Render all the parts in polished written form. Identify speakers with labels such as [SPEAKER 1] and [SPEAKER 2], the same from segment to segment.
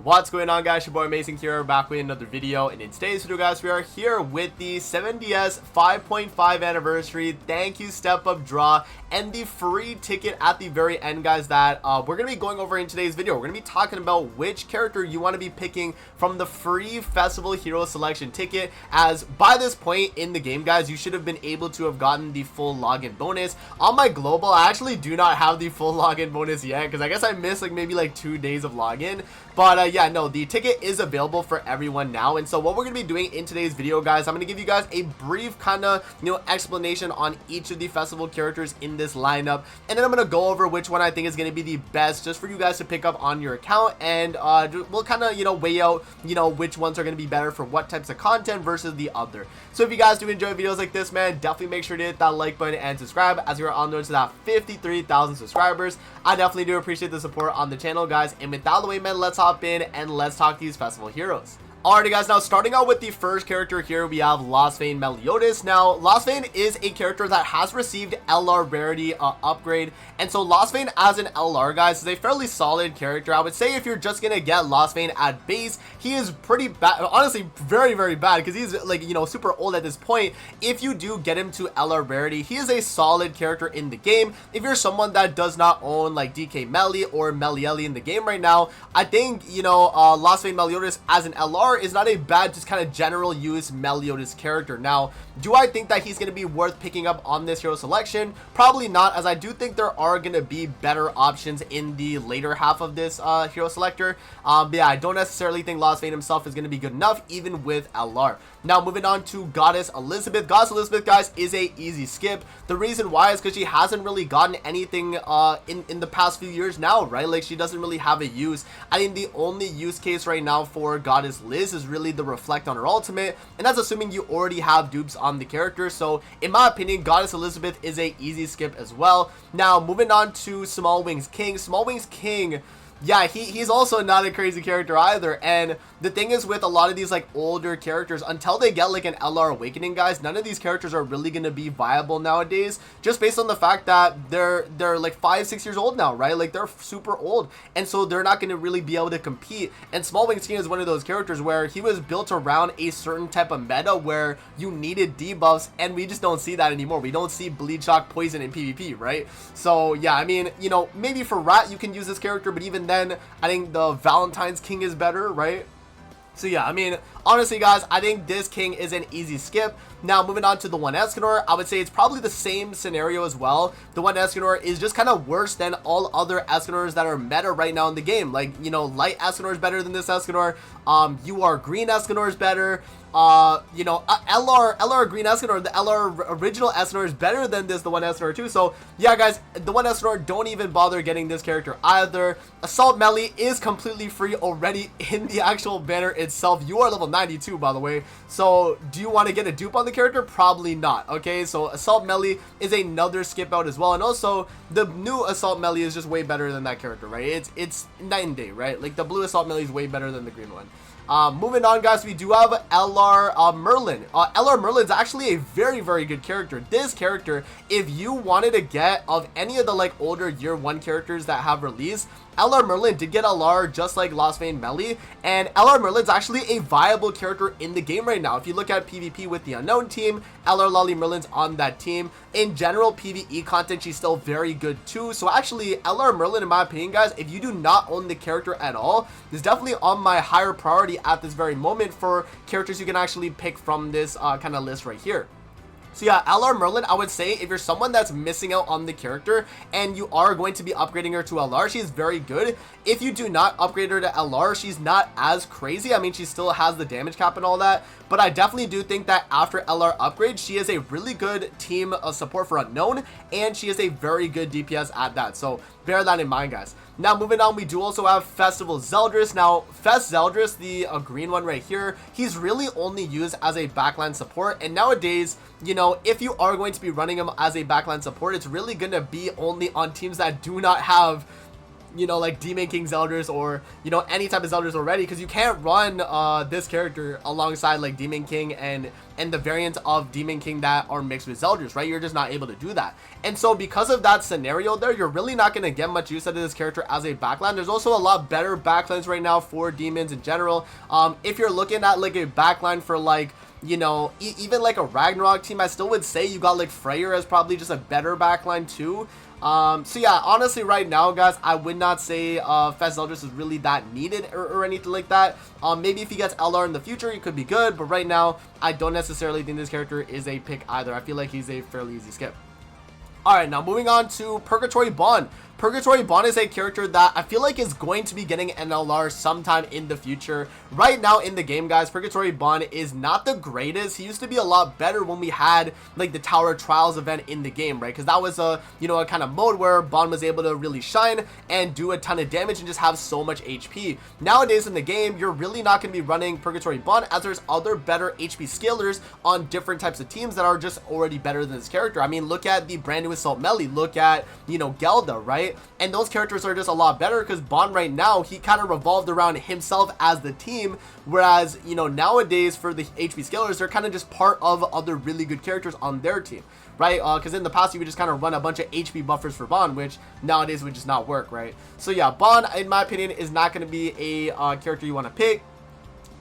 [SPEAKER 1] What's going on, guys? Your boy Amazing here, back with another video. And in today's video, guys, we are here with the 7DS 5.5 anniversary thank you step up draw and the free ticket at the very end, guys, that we're gonna be going over in today's video. We're gonna be talking about which character you want to be picking from the free festival hero selection ticket, as by this point in the game, guys, you should have been able to have gotten the full login bonus. On my global, I actually do not have the full login bonus yet, because I guess I missed maybe 2 days of login. But yeah, no, the ticket is available for everyone now. And so what we're going to be doing in today's video, guys, I'm going to give you guys a brief kind of, explanation on each of the festival characters in this lineup. And then I'm going to go over which one I think is going to be the best just for you guys to pick up on your account. And we'll kind of, weigh out, which ones are going to be better for what types of content versus the other. So if you guys do enjoy videos like this, man, definitely make sure to hit that like button and subscribe, as we are on the road to that 53,000 subscribers. I definitely do appreciate the support on the channel, guys. And with that out of the way, man, let's hop in and let's talk these festival heroes. Alrighty, guys, now starting out with the first character here, we have Lostvayne Meliodas. Now, Lostvayne is a character that has received LR rarity upgrade, and so Lostvayne as an LR, guys, is a fairly solid character. I would say if you're just gonna get Lostvayne at base, he is pretty bad, honestly, very, very bad, because he's super old at this point. If you do get him to LR rarity, he is a solid character in the game. If you're someone that does not own DK Melly or Melielli in the game right now, I think, Lostvayne Meliodas as an LR is not a bad, just kind of general use Meliodas character. Now, do I think that he's going to be worth picking up on this hero selection? Probably not, as I do think there are going to be better options in the later half of this hero selector. But yeah, I don't necessarily think Lostvayne himself is going to be good enough, even with LR. Now, moving on to Goddess Elizabeth. Goddess Elizabeth, guys, is a easy skip. The reason why is because she hasn't really gotten anything in the past few years now, right? She doesn't really have a use. I think the only use case right now for Goddess Liz is really the reflect on her ultimate, and that's assuming you already have dupes on the character. So in my opinion, Goddess Elizabeth is a easy skip as well. Now, moving on to Small Wings King. Small Wings King, yeah, he's also not a crazy character either. And the thing is, with a lot of these older characters, until they get an LR awakening, guys, none of these characters are really going to be viable nowadays, just based on the fact that they're 5-6 years old now, right? They're super old, and so they're not going to really be able to compete. And Small Wings King is one of those characters where he was built around a certain type of meta where you needed debuffs, and we just don't see that anymore. We don't see Bleed Shock Poison in PvP, right? So yeah, I mean, maybe for Rat you can use this character, but even then, I think the Valentine's King is better, right? So yeah, I mean, honestly, guys, I think this king is an easy skip. Now, moving on to the 1 Escanor, I would say it's probably the same scenario as well. The 1 Escanor is just kind of worse than all other Escanors that are meta right now in the game. Light Escanor is better than this Escanor. UR Green Escanor is better. LR Green Escanor, the LR original Escanor is better than this, the 1 Escanor too. So yeah, guys, the 1 Escanor, don't even bother getting this character either. Assault Melee is completely free already in the actual banner itself. You are level 92, by the way. So do you want to get a dupe on the character? Probably not. Okay, so Assault Melee is another skip out as well. And also the new Assault Melee is just way better than that character, right? It's night and day, right? The blue Assault Melee is way better than the green one. Moving on, guys, we do have LR Merlin. LR Merlin's actually a very, very good character. This character, if you wanted to get of any of the older year 1 characters that have released, LR Merlin did get LR just like Lostvayne Melly, and LR Merlin's actually a viable character in the game right now. If you look at PvP with the unknown team, LR Lolly Merlin's on that team. In general PvE content, she's still very good too. So actually, LR Merlin, in my opinion, guys, if you do not own the character at all, is definitely on my higher priority at this very moment for characters you can actually pick from this kind of list right here. So yeah, LR Merlin, I would say if you're someone that's missing out on the character and you are going to be upgrading her to LR, she's very good. If you do not upgrade her to LR, she's not as crazy. I mean, she still has the damage cap and all that, but I definitely do think that after LR upgrade, she is a really good team support for unknown, and she is a very good DPS at that. So bear that in mind, guys. Now, moving on, we do also have Festival Zeldris. Now, Fest Zeldris, the green one right here, he's really only used as a backline support. And nowadays, if you are going to be running him as a backline support, it's really going to be only on teams that do not have you know, like Demon King Zeldris or, you know, any type of Zeldris already, because you can't run this character alongside like Demon King and the variants of Demon King that are mixed with Zeldris, right? You're just not able to do that. And so because of that scenario there, you're really not going to get much use out of this character as a backline. There's also a lot better backlines right now for demons in general. If you're looking at like a backline for like, you know, even like a Ragnarok team, I still would say you got like Freyr as probably just a better backline too. So yeah, honestly right now guys, I would not say Fest Zeldris is really that needed or anything like that. Maybe if he gets LR in the future, he could be good, but right now I don't necessarily think this character is a pick either. I feel like he's a fairly easy skip. Alright, now moving on to Purgatory Bond. Purgatory Bond is a character that I feel like is going to be getting an LR sometime in the future. Right now in the game, guys, Purgatory Bond is not the greatest. He used to be a lot better when we had like the Tower Trials event in the game, right? Because that was a, you know, a kind of mode where Bond was able to really shine and do a ton of damage and just have so much HP. Nowadays in the game, you're really not going to be running Purgatory Bond, as there's other better HP scalers on different types of teams that are just already better than this character. I mean, look at the brand new Assault Melee, look at, you know, Gelda, right? And those characters are just a lot better because Bond right now, he kind of revolved around himself as the team, whereas, you know, nowadays for the HP scalers, they're kind of just part of other really good characters on their team, right? Because in the past, you would just kind of run a bunch of HP buffers for Bond, which nowadays would just not work, right? So yeah, Bond, in my opinion, is not going to be a character you want to pick.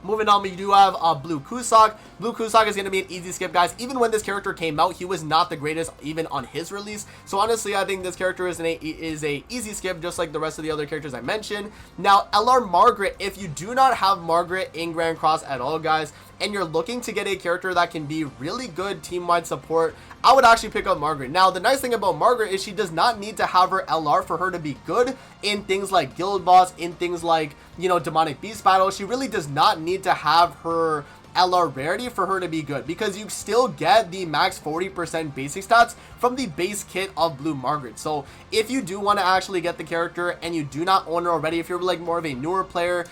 [SPEAKER 1] Moving on, we do have Blue Cusack. Blue Cusack is going to be an easy skip, guys. Even when this character came out, he was not the greatest even on his release. So honestly, I think this character is a easy skip, just like the rest of the other characters I mentioned. Now, LR Margaret, if you do not have Margaret in Grand Cross at all, guys, and you're looking to get a character that can be really good team-wide support, I would actually pick up Margaret. Now, the nice thing about Margaret is she does not need to have her LR for her to be good in things like Guild Boss, in things like, you know, Demonic Beast Battle. She really does not need to have her LR rarity for her to be good, because you still get the max 40% basic stats from the base kit of Blue Margaret. So if you do want to actually get the character and you do not own her already, if you're like more of a newer player,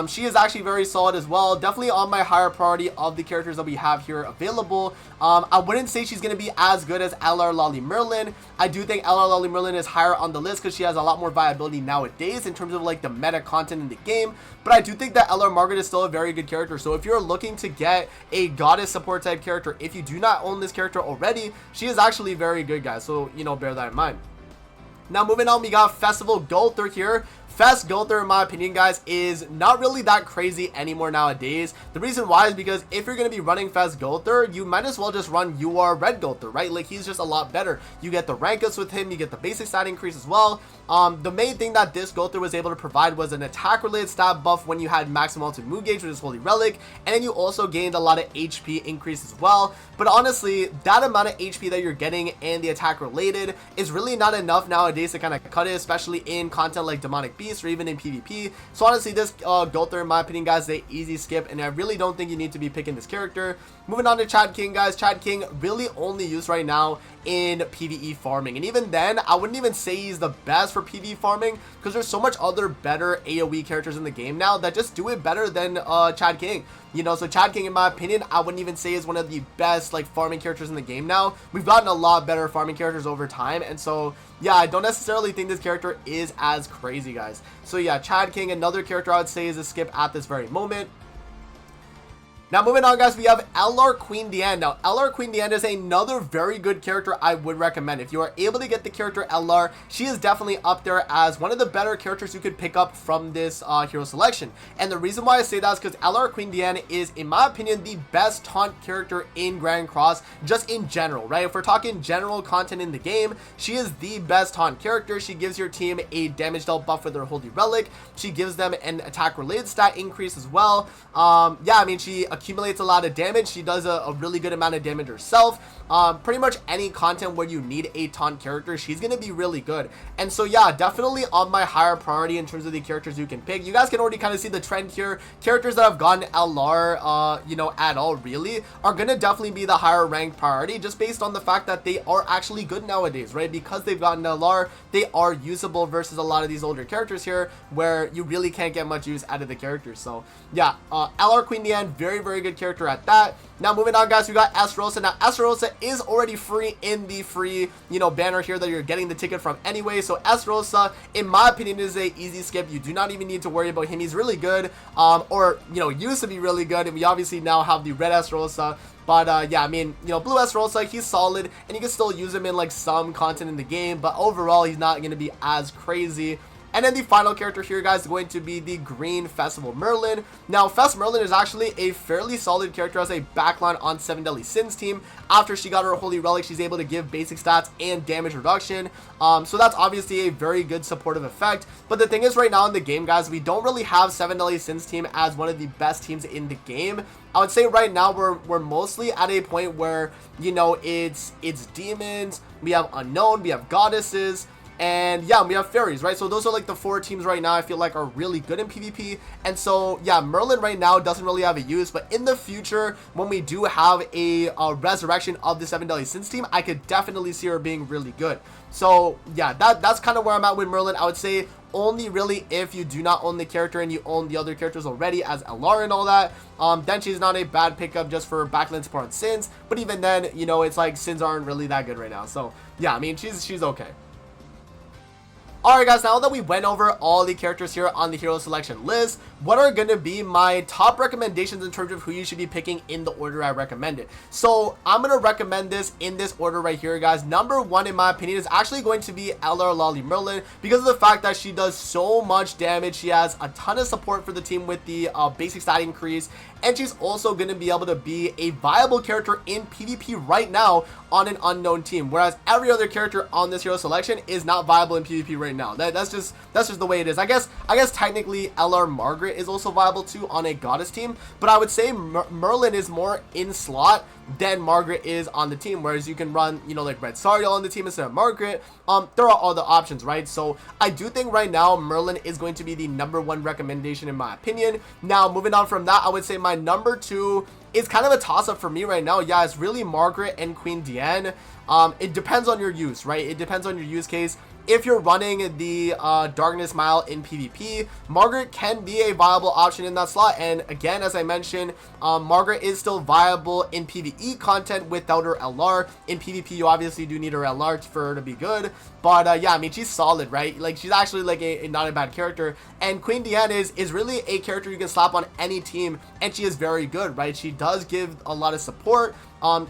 [SPEAKER 1] she is actually very solid as well. Definitely on my higher priority of the characters that we have here available. I wouldn't say she's going to be as good as LR Lolly Merlin. I do think LR Lolly Merlin is higher on the list because she has a lot more viability nowadays in terms of like the meta content in the game. But I do think that LR Margaret is still a very good character. So if you're looking to get a goddess support type character, if you do not own this character already, she is actually very good, guys. So, you know, bear that in mind. Now moving on, we got Festival Gulthur here. Fest Gulthur, in my opinion, guys, is not really that crazy anymore nowadays. The reason why is because if you're going to be running Fest Gulthur, you might as well just run UR Red Gulthur, right? Like, he's just a lot better. You get the rank ups with him, you get the basic stat increase as well. The main thing that this Gulthur was able to provide was an attack related stat buff when you had maximum ultimate move gauge, which is Holy Relic, and then you also gained a lot of HP increase as well. But honestly, that amount of HP that you're getting and the attack related is really not enough nowadays to kind of cut it, especially in content like Demonic Beast or even in PvP. So honestly, this Gulthur, in my opinion, guys, is an easy skip, and I really don't think you need to be picking this character. Moving on to Chad King, guys. Chad King really only used right now in PvE farming, and even then, I wouldn't even say he's the best for PvE farming because there's so much other better AoE characters in the game now that just do it better than Chad King. You know, so Chad King, in my opinion, I wouldn't even say is one of the best like farming characters in the game now. We've gotten a lot better farming characters over time, and so yeah, I don't necessarily think this character is as crazy, guys. So yeah, Chad King, another character I would say is a skip at this very moment. Now moving on, guys, we have LR Queen Diane. Now LR Queen Diane is another very good character I would recommend. If you are able to get the character LR, she is definitely up there as one of the better characters you could pick up from this hero selection. And the reason why I say that is because LR Queen Diane is, in my opinion, the best taunt character in Grand Cross, just in general, right? If we're talking general content in the game, she is the best taunt character. She gives your team a damage dealt buff with her Holy Relic. She gives them an attack related stat increase as well. Yeah, I mean, she accumulates a lot of damage. She does a really good amount of damage herself. Pretty much any content where you need a taunt character, she's going to be really good. And so yeah, definitely on my higher priority in terms of the characters you can pick. You guys can already kind of see the trend here. Characters that have gotten LR, you know, at all really are going to definitely be the higher ranked priority, just based on the fact that they are actually good nowadays, right? Because they've gotten LR, they are usable versus a lot of these older characters here where you really can't get much use out of the characters. So yeah, LR Queen Diane, very very good character at that. Now moving on, guys, we got Esterosa. Now Esterosa is already free in the free, you know, banner here that you're getting the ticket from anyway. So Esterosa, in my opinion, is a easy skip. You do not even need to worry about him. He's really good, or, you know, used to be really good, and we obviously now have the red Esterosa. But yeah, I mean, you know, blue Esterosa, he's solid, and you can still use him in like some content in the game, but overall he's not going to be as crazy. And then the final character here, guys, is going to be the green Festival Merlin. Now, Fest Merlin is actually a fairly solid character as a backline on 7 Deadly Sins team. After she got her Holy Relic, she's able to give basic stats and damage reduction. So that's obviously a very good supportive effect. But the thing is, right now in the game, guys, we don't really have 7 Deadly Sins team as one of the best teams in the game. I would say right now we're mostly at a point where, you know, it's demons, we have unknown, we have goddesses, and yeah, we have fairies, right? So those are like the 4 teams right now I feel like are really good in PvP. And so yeah, Merlin right now doesn't really have a use, but in the future when we do have a resurrection of the 7 Deadly Sins team, I could definitely see her being really good. So yeah, that's kind of where I'm at with Merlin. I would say only really if you do not own the character and you own the other characters already as LR and all that, then she's not a bad pickup just for backline support on Sins. But even then, you know, it's like Sins aren't really that good right now. So yeah, I mean, she's okay. Alright, guys, now that we went over all the characters here on the hero selection list, what are going to be my top recommendations in terms of who you should be picking in the order I recommended? So I'm going to recommend this in this order right here, guys. Number 1, in my opinion, is actually going to be LR Lolly Merlin because of the fact that she does so much damage. She has a ton of support for the team with the basic stat increase, and she's also going to be able to be a viable character in PvP right now on an unknown team, whereas every other character on this hero selection is not viable in PvP right now. That's just the way it is. I guess technically LR Margaret is also viable too on a goddess team, but I would say Merlin is more in slot than Margaret is on the team, whereas you can run, you know, like Red Sariel on the team instead of Margaret. There are other options, right? So I do think right now Merlin is going to be the number 1 recommendation in my opinion. Now moving on from that, I would say my number 2 is kind of a toss-up for me right now. Yeah, it's really Margaret and Queen Diane. It depends on your use, right? It depends on your use case. If you're running the Darkness Mile in PvP, Margaret can be a viable option in that slot. And again, as I mentioned, Margaret is still viable in PvE content without her LR. In PvP, you obviously do need her LR for her to be good. But yeah, I mean, she's solid, right? Like, she's actually like a not a bad character. And Queen Diane is really a character you can slap on any team, and she is very good, right? She does give a lot of support.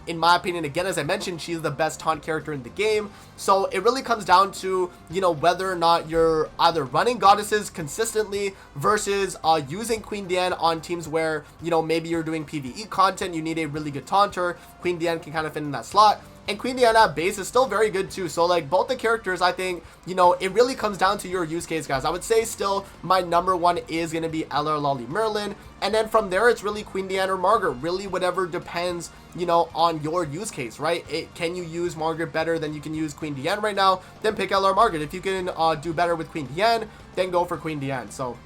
[SPEAKER 1] In my opinion, again, as I mentioned, she's the best taunt character in the game. So it really comes down to, you know, whether or not you're either running goddesses consistently versus using Queen Diane on teams where, you know, maybe you're doing PvE content, you need a really good taunter. Queen Diane can kind of fit in that slot. And Queen Diane at base is still very good too. So like both the characters, I think, you know, it really comes down to your use case, guys. I would say still my number 1 is going to be LR Lolly Merlin. And then from there, it's really Queen Diane or Margaret. Really whatever depends, you know, on your use case, right? Can you use Margaret better than you can use Queen Diane right now? Then pick LR Margaret. If you can do better with Queen Diane, then go for Queen Diane. So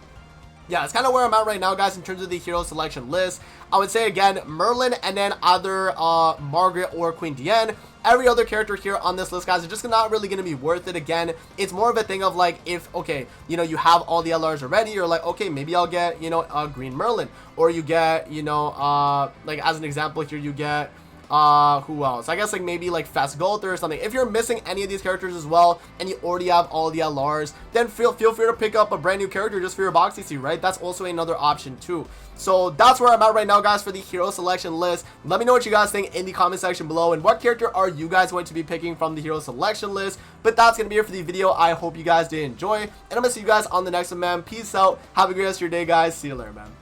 [SPEAKER 1] yeah, it's kind of where I'm at right now, guys, in terms of the hero selection list. I would say, again, Merlin and then either Margaret or Queen Diane. Every other character here on this list, guys, is just not really going to be worth it. Again, it's more of a thing of like, if, okay, you know, you have all the LRs already, you're like, okay, maybe I'll get, you know, a Green Merlin. Or you get, you know, like as an example here, you get who else? I guess like maybe like Fast Gold or something. If you're missing any of these characters as well and you already have all the LRs, then feel free to pick up a brand new character just for your box CC, right? That's also another option too. So that's where I'm at right now, guys, for the hero selection list. Let me know what you guys think in the comment section below, and what character are you guys going to be picking from the hero selection list. But that's gonna be it for the video. I hope you guys did enjoy, and I'm gonna see you guys on the next one, man. Peace out. Have a great rest of your day, guys. See you later, man.